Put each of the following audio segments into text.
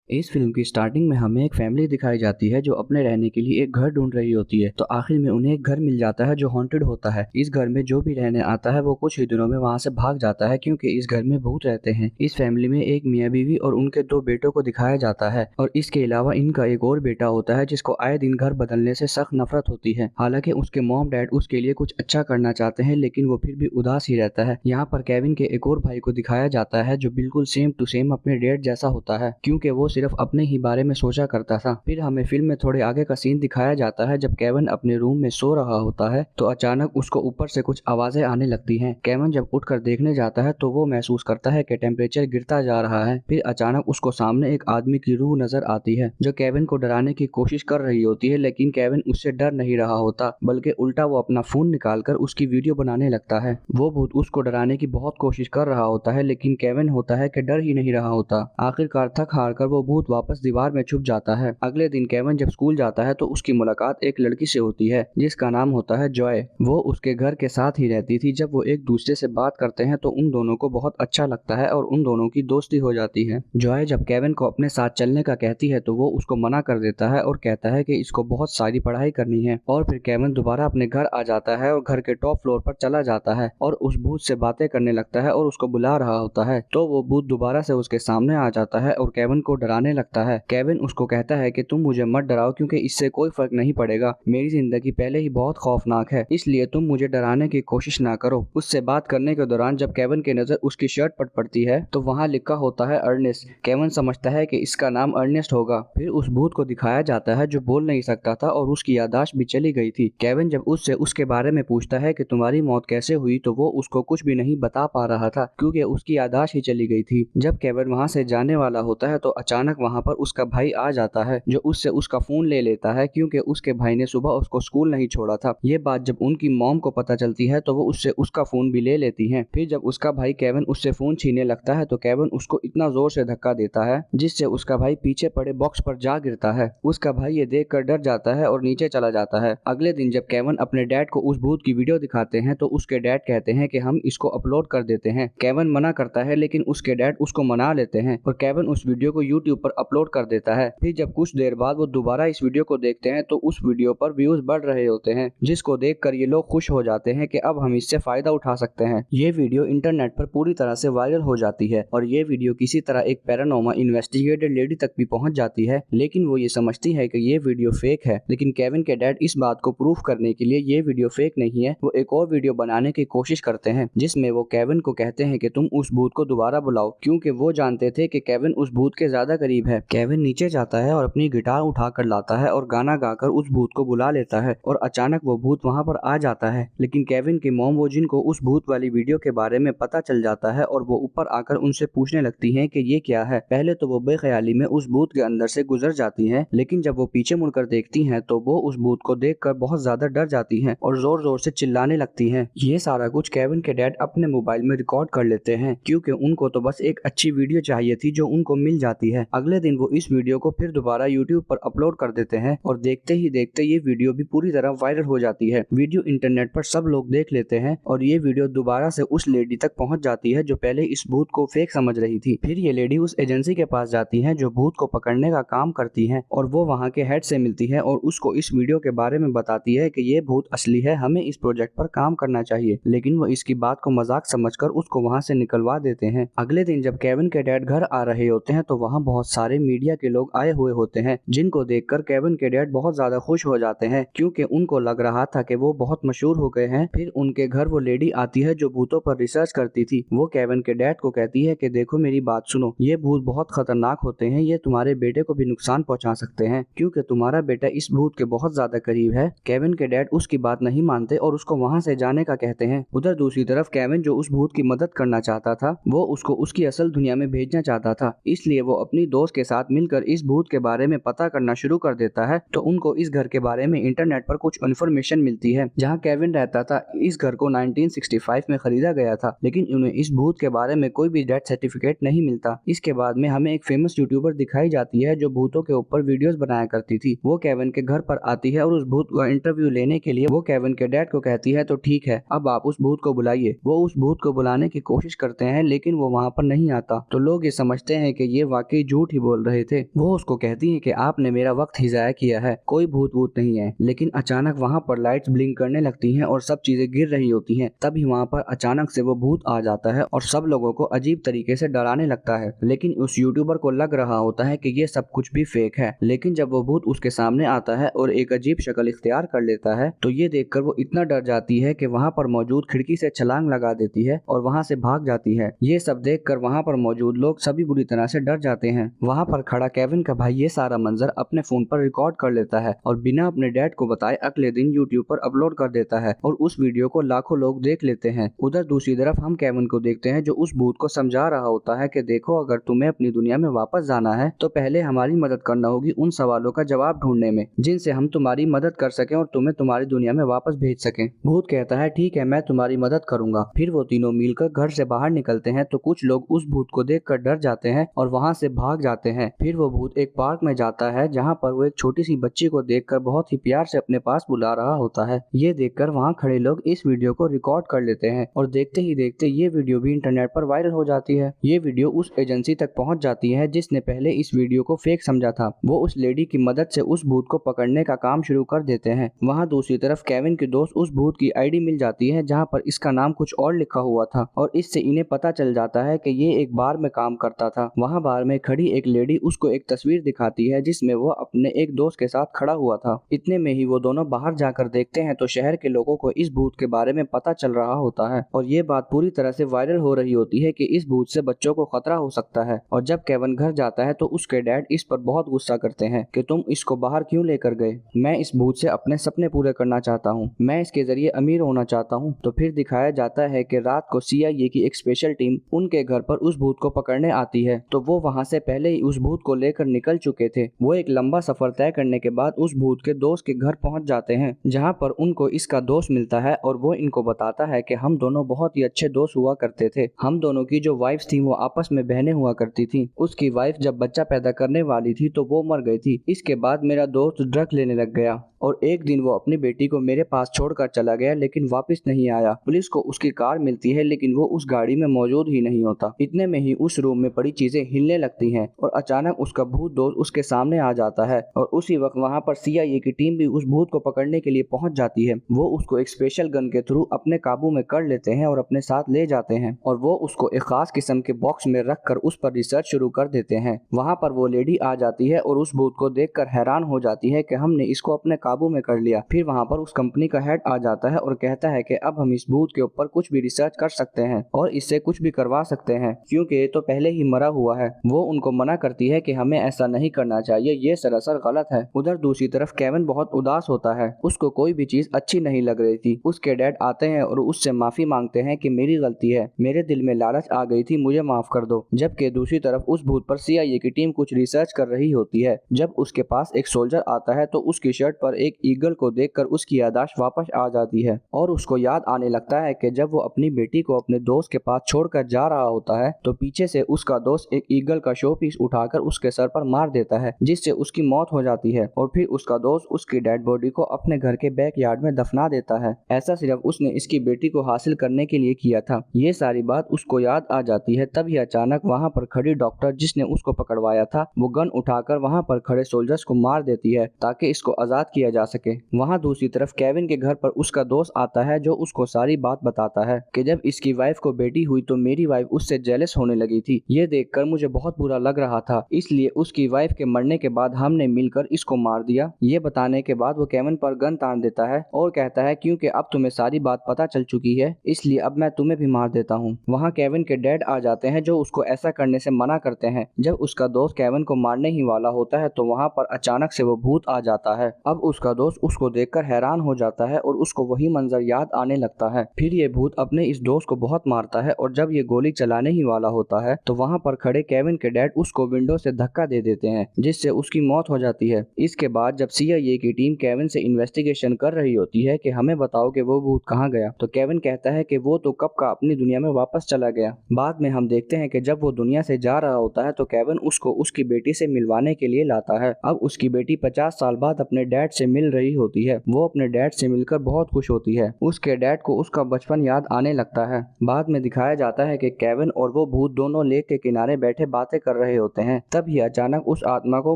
इस फिल्म की स्टार्टिंग में हमें एक फैमिली दिखाई जाती है जो अपने रहने के लिए एक घर ढूंढ रही होती है। तो आखिर में उन्हें एक घर मिल जाता है जो हॉन्टेड होता है। इस घर में जो भी रहने आता है वो कुछ ही दिनों में वहां से भाग जाता है क्योंकि इस घर में भूत रहते हैं। इस फैमिली में एक मियाँ बीवी और उनके दो बेटों को दिखाया जाता है और इसके अलावा इनका एक और बेटा होता है जिसको आए दिन घर बदलने से सख्त नफरत होती है। हालांकि उसके मॉम डैड उसके लिए कुछ अच्छा करना चाहते हैं लेकिन वो फिर भी उदास ही रहता है। यहाँ पर केविन के एक और भाई को दिखाया जाता है जो बिल्कुल सेम टू सेम अपने डैड जैसा होता है क्योंकि वो सिर्फ अपने ही बारे में सोचा करता था। फिर हमें फिल्म में थोड़े आगे का सीन दिखाया जाता है जब केविन अपने रूम में सो रहा होता है तो अचानक उसको ऊपर से कुछ आवाजें आने लगती हैं। केविन जब उठकर देखने जाता है तो वो महसूस करता है कि टेम्परेचर गिरता जा रहा है। फिर अचानक उसको सामने एक आदमी की रूह नजर आती है जो केविन को डराने की कोशिश कर रही होती है, लेकिन केविन उससे डर नहीं रहा होता बल्कि उल्टा वो अपना फोन निकालकर उसकी वीडियो बनाने लगता है। वो भूत उसको डराने की बहुत कोशिश कर रहा होता है लेकिन केविन होता है कि डर ही नहीं रहा होता। आखिरकार थक हार कर वो भूत वापस दीवार में छुप जाता है। अगले दिन केविन जब स्कूल जाता है तो उसकी मुलाकात एक लड़की से होती है जिसका नाम होता है जॉय। वो उसके घर के साथ ही रहती थी। जब वो एक दूसरे से बात करते हैं तो उन दोनों को बहुत अच्छा लगता है और उन दोनों की दोस्ती हो जाती है। जॉय जब केविन को अपने साथ चलने का कहती है तो वो उसको मना कर देता है और कहता है कि इसको बहुत सारी पढ़ाई करनी है। और फिर केविन दोबारा अपने घर आ जाता है और घर के टॉप फ्लोर पर चला जाता है और उस भूत से बातें करने लगता है और उसको बुला रहा होता है। तो वो भूत दोबारा से उसके सामने आ जाता है और केविन को डराने लगता है। केविन उसको कहता है कि तुम मुझे मत डराओ क्योंकि इससे कोई फर्क नहीं पड़ेगा। मेरी जिंदगी पहले ही बहुत खौफनाक है, इसलिए तुम मुझे डराने की कोशिश ना करो। उससे बात करने के दौरान जब केविन की नजर उसकी शर्ट पर पड़ती है तो वहाँ लिखा होता है अर्नेस्ट। केविन समझता है कि इसका नाम अर्नेस्ट होगा। फिर उस भूत को दिखाया जाता है जो बोल नहीं सकता था और उसकी याददाश्त भी चली गई थी। केविन जब उससे उसके बारे में पूछता है कि तुम्हारी मौत कैसे हुई तो वो उसको कुछ भी नहीं बता पा रहा था क्योंकि उसकी याददाश्त ही चली गई थी। जब केविन वहाँ से जाने वाला होता है तो अचानक वहाँ पर उसका भाई आ जाता है जो उससे उसका फोन ले लेता है क्योंकि उसके भाई ने सुबह उसको स्कूल नहीं छोड़ा था। ये बात जब उनकी मॉम को पता चलती है तो वो उससे उसका फोन भी ले लेती हैं। फिर जब उसका भाई केविन उससे फोन छीनने लगता है तो केविन उसको इतना जोर से धक्का देता है जिससे उसका भाई पीछे पड़े बॉक्स पर जा गिरता है। उसका भाई ये देखकर डर जाता है और नीचे चला जाता है। अगले दिन जब केविन अपने डैड को उस भूत की वीडियो दिखाते हैं तो उसके डैड कहते हैं कि हम इसको अपलोड कर देते हैं। केविन मना करता है लेकिन उसके डैड उसको मना लेते हैं और केविन उस वीडियो को यूट्यूब पर अपलोड कर देता है। फिर जब कुछ देर बाद वो दोबारा इस वीडियो को देखते हैं तो उस वीडियो पर व्यूज बढ़ रहे होते हैं जिसको देखकर ये लोग खुश हो जाते हैं कि अब हम इससे फायदा उठा सकते हैं। ये वीडियो इंटरनेट पर पूरी तरह से वायरल हो जाती है और ये वीडियो किसी तरह एक पैरानॉर्मल इन्वेस्टिगेटर लेडी तक भी पहुंच जाती है, लेकिन वो ये समझती है कि ये वीडियो फेक है। लेकिन केविन के डैड इस बात को प्रूफ करने के लिए ये वीडियो फेक नहीं है वो एक और वीडियो बनाने की कोशिश करते हैं जिसमें वो केविन को कहते हैं कि तुम उस भूत को दोबारा बुलाओ क्योंकि वो जानते थे कि केविन उस भूत के ज्यादा करीब है। केविन नीचे जाता है और अपनी गिटार उठाकर लाता है और गाना गाकर उस भूत को बुला लेता है और अचानक वो भूत वहाँ पर आ जाता है। लेकिन केविन की मॉम वो जिनको उस भूत वाली वीडियो के बारे में पता चल जाता है और वो ऊपर आकर उनसे पूछने लगती हैं कि ये क्या है। पहले तो वो बेख्याली में उस भूत के अंदर से गुजर जाती हैं, लेकिन जब वो पीछे मुड़कर देखती हैं तो वो उस भूत को देखकर बहुत ज्यादा डर जाती हैं और जोर जोर से चिल्लाने लगती हैं। ये सारा कुछ केविन के डैड अपने मोबाइल में रिकॉर्ड कर लेते हैं क्योंकि उनको तो बस एक अच्छी वीडियो चाहिए थी जो उनको मिल जाती है। अगले दिन वो इस वीडियो को फिर दोबारा यूट्यूब पर अपलोड कर देते हैं और देखते ही देखते ये वीडियो भी पूरी तरह वायरल हो जाती है। वीडियो इंटरनेट पर सब लोग देख लेते हैं और ये वीडियो दोबारा से उस लेडी तक पहुंच जाती है जो पहले इस भूत को फेक समझ रही थी। फिर ये लेडी उस एजेंसी के पास जाती है जो भूत को पकड़ने का काम करती है और वो वहाँ के हेड से मिलती है और उसको इस वीडियो के बारे में बताती है कि ये भूत असली है, हमें इस प्रोजेक्ट पर काम करना चाहिए। लेकिन वो इसकी बात को मजाक समझकर उसको वहाँ से निकलवा देते हैं। अगले दिन जब केविन के डैड घर आ रहे होते हैं तो वहाँ बहुत सारे मीडिया के लोग आए हुए होते हैं जिनको देखकर केविन के डैड बहुत ज्यादा खुश हो जाते हैं क्योंकि उनको लग रहा था कि वो बहुत मशहूर हो गए हैं। फिर उनके घर वो लेडी आती है जो भूतों पर रिसर्च करती थी। वो केविन के डैड को कहती है कि देखो मेरी बात सुनो, ये भूत बहुत खतरनाक होते हैं, ये तुम्हारे बेटे को भी नुकसान पहुंचा सकते हैं क्योंकि तुम्हारा बेटा इस भूत के बहुत ज्यादा करीब है। केविन के डैड उसकी बात नहीं मानते और उसको वहाँ से जाने का कहते हैं। उधर दूसरी तरफ केविन जो उस भूत की मदद करना चाहता था वो उसको उसकी असल दुनिया में भेजना चाहता था, इसलिए वो अपनी दोस्त के साथ मिलकर इस भूत के बारे में पता करना शुरू कर देता है। तो उनको इस घर के बारे में इंटरनेट पर कुछ इन्फॉर्मेशन मिलती है। जहाँ केविन रहता था इस घर को 1965 में खरीदा गया था, लेकिन उन्हें इस भूत के बारे में कोई भी डेथ सर्टिफिकेट नहीं मिलता। इसके बाद में हमें एक फेमस यूट्यूबर दिखाई जाती है जो भूतों के ऊपर वीडियोस बनाया करती थी। वो केविन के घर पर आती है और उस भूत का इंटरव्यू लेने के लिए वो केविन के डैड को कहती है तो ठीक है, अब आप उस भूत को बुलाइए। वो उस भूत को बुलाने की कोशिश करते हैं लेकिन वो वहाँ पर नहीं आता। तो लोग ये समझते हैं कि ये वाकई झूठ झूठ ही बोल रहे थे। वो उसको कहती है कि आपने मेरा वक्त ही जाया किया है, कोई भूत वूत नहीं है। लेकिन अचानक वहाँ पर लाइट्स ब्लिंक करने लगती हैं और सब चीजें गिर रही होती हैं। तभी वहाँ पर अचानक से वो भूत आ जाता है और सब लोगों को अजीब तरीके से डराने लगता है। लेकिन उस यूट्यूबर को लग रहा होता है कि ये सब कुछ भी फेक है। लेकिन जब वो भूत उसके सामने आता है और एक अजीब शक्ल इख्तियार कर लेता है तो ये देखकर वो इतना डर जाती है कि वहाँ पर मौजूद खिड़की से छलांग लगा देती है और वहाँ से भाग जाती है। ये सब देखकर वहाँ पर मौजूद लोग सभी बुरी तरह से डर जाते हैं। वहाँ पर खड़ा केविन का भाई ये सारा मंजर अपने फोन पर रिकॉर्ड कर लेता है और बिना अपने डैड को बताए अगले दिन यूट्यूब पर अपलोड कर देता है और उस वीडियो को लाखों लोग देख लेते हैं। उधर दूसरी तरफ हम केविन को देखते हैं जो उस भूत को समझा रहा होता है कि देखो, अगर तुम्हें अपनी दुनिया में वापस जाना है तो पहले हमारी मदद करना होगी उन सवालों का जवाब ढूंढने में जिनसे हम तुम्हारी मदद कर सकें और तुम्हें तुम्हारी दुनिया में वापस भेज सकें। भूत कहता है ठीक है, मैं तुम्हारी मदद करूंगा। फिर वो तीनों मिलकर घर से बाहर निकलते हैं तो कुछ लोग उस भूत को देखकर डर जाते हैं और वहाँ से भाग जाते हैं। फिर वो भूत एक पार्क में जाता है जहाँ पर वो एक छोटी सी बच्ची को देखकर बहुत ही प्यार से अपने पास बुला रहा होता है। ये देखकर वहाँ खड़े लोग इस वीडियो को रिकॉर्ड कर लेते हैं और देखते ही देखते ये वीडियो भी इंटरनेट पर वायरल हो जाती है। ये वीडियो उस एजेंसी तक पहुँच जाती है जिसने पहले इस वीडियो को फेक समझा था। वो उस लेडी की मदद से उस भूत को पकड़ने का काम शुरू कर देते हैं। वहाँ दूसरी तरफ केविन के दोस्त उस भूत की आईडी मिल जाती है जहाँ पर इसका नाम कुछ और लिखा हुआ था और इससे इन्हें पता चल जाता है कि ये एक बार में काम करता था। वहाँ बार में खड़ी एक लेडी उसको एक तस्वीर दिखाती है जिसमें वो अपने एक दोस्त के साथ खड़ा हुआ था। इतने में ही वो दोनों बाहर जाकर देखते हैं तो शहर के लोगों को इस भूत के बारे में पता चल रहा होता है और ये बात पूरी तरह से वायरल हो रही होती है कि इस भूत से बच्चों को खतरा हो सकता है। और जब केविन घर जाता है तो उसके डैड इस पर बहुत गुस्सा करते हैं कि तुम इसको बाहर क्यों लेकर गए। मैं इस भूत से अपने सपने पूरे करना चाहता हूँ, मैं इसके जरिए अमीर होना चाहता हूँ। तो फिर दिखाया जाता है कि रात को CIA की एक स्पेशल टीम उनके घर पर उस भूत को पकड़ने आती है तो वो वहाँ से पहले ही उस भूत को लेकर निकल चुके थे। वो एक लंबा सफर तय करने के बाद उस भूत के दोस्त के घर पहुँच जाते हैं जहाँ पर उनको इसका दोस्त मिलता है और वो इनको बताता है कि हम दोनों बहुत ही अच्छे दोस्त हुआ करते थे। हम दोनों की जो वाइफ थी वो आपस में बहनें हुआ करती थी। उसकी वाइफ जब बच्चा पैदा करने वाली थी तो वो मर गई थी। इसके बाद मेरा दोस्त ड्रग लेने लग गया और एक दिन वो अपनी बेटी को मेरे पास छोड़कर चला गया लेकिन वापस नहीं आया। पुलिस को उसकी कार मिलती है लेकिन वो उस गाड़ी में मौजूद ही नहीं होता। इतने में ही उस रूम में पड़ी चीजें हिलने लगती हैं और अचानक उसका भूत दोस्त उसके सामने आ जाता है और उसी वक्त वहाँ पर CIA की टीम भी उस भूत को पकड़ने के लिए पहुंच जाती है। वो उसको एक स्पेशल गन के थ्रू अपने काबू में कर लेते हैं और अपने साथ ले जाते हैं और वो उसको एक खास किस्म के बॉक्स में रखकर उस पर रिसर्च शुरू कर देते हैं। वहाँ पर वो लेडी आ जाती है और उस भूत को देखकर हैरान हो जाती है कि हमने इसको अपने काबू में कर लिया। फिर वहाँ पर उस कंपनी का हेड आ जाता है और कहता है कि अब हम इस भूत के ऊपर कुछ भी रिसर्च कर सकते हैं और इससे कुछ भी करवा सकते हैं क्योंकि ये तो पहले ही मरा हुआ है। वो उनको मना करती है कि हमें ऐसा नहीं करना चाहिए, ये सरासर गलत है। उधर दूसरी तरफ केविन बहुत उदास होता है, उसको कोई भी चीज अच्छी नहीं लग रही थी। उसके डैड आते हैं और उससे माफी मांगते हैं कि मेरी गलती है, मेरे दिल में लालच आ गई थी, मुझे माफ कर दो। जबकि दूसरी तरफ उस भूत पर CIA की टीम कुछ रिसर्च कर रही होती है। जब उसके पास एक सोल्जर आता है तो उसकी शर्ट पर एक ईगल को देखकर उसकी याददाश्त वापस आ जाती है और उसको याद आने लगता है कि जब वो अपनी बेटी को अपने दोस्त के पास छोड़कर जा रहा होता है तो पीछे से उसका दोस्त एक ईगल का शो पीस उठाकर उसके सर पर मार देता है जिससे उसकी मौत हो जाती है और फिर उसका दोस्त उसकी डेड बॉडी को अपने घर के बैकयार्ड में दफना देता है। ऐसा सिर्फ उसने इसकी बेटी को हासिल करने के लिए किया था। ये सारी बात उसको याद आ जाती है। तभी अचानक वहाँ पर खड़ी डॉक्टर जिसने उसको पकड़वाया था वो गन उठाकर वहाँ पर खड़े सोल्जर्स को मार देती है ताकि इसको आजाद किया जा सके। वहाँ दूसरी तरफ केविन के घर पर उसका दोस्त आता है जो उसको सारी बात बताता है कि जब इसकी वाइफ को बेटी हुई तो मेरी वाइफ उससे जेलस होने लगी थी। ये देखकर मुझे बहुत बुरा लग रहा था, इसलिए उसकी वाइफ के मरने के बाद हमने मिलकर इसको मार दिया। ये बताने के बाद वो केविन पर गन तान देता है और कहता है क्योंकि अब तुम्हें सारी बात पता चल चुकी है इसलिए अब मैं तुम्हें भी मार देता हूँ। वहाँ केविन के डैड आ जाते हैं जो उसको ऐसा करने से मना करते हैं। जब उसका दोस्त केविन को मारने ही वाला होता है तो वहाँ पर अचानक से वो भूत आ जाता है। अब उसका दोस्त उसको देखकर हैरान हो जाता है और उसको वही मंजर याद आने लगता है। फिर ये भूत अपने इस दोस्त को बहुत मारता है और जब ये गोली चलाने ही वाला होता है तो वहाँ पर खड़े केविन के डैड उसको विंडो से धक्का दे देते हैं जिससे उसकी मौत हो जाती है। इसके बाद जब CIA की टीम केविन से इन्वेस्टिगेशन कर रही होती है कि हमें बताओ कि वो भूत कहाँ गया तो केविन कहता है कि वो तो कब का अपनी दुनिया में वापस चला गया। बाद में हम देखते हैं कि जब वो दुनिया से जा रहा होता है तो केविन उसको उसकी बेटी से मिलवाने के लिए लाता है। अब उसकी बेटी 50 साल बाद अपने डैड से मिल रही होती है। वो अपने डैड से मिलकर बहुत खुश होती है। उसके डैड को उसका बचपन याद आने लगता है। बाद में दिखाया जाता है कि केविन और वो भूत दोनों लेक के किनारे बैठे बातें कर रहे होते हैं, तभी अचानक उस आत्मा को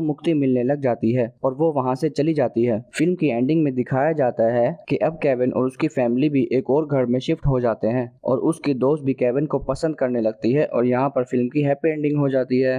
मुक्ति मिलने लग जाती है और वो वहां से चली जाती है। फिल्म की एंडिंग में दिखाया जाता है कि अब केविन और उसकी फैमिली भी एक और घर में शिफ्ट हो जाते हैं और उसकी दोस्त भी केविन को पसंद करने लगती है और यहाँ पर फिल्म की हैप्पी एंडिंग हो जाती है।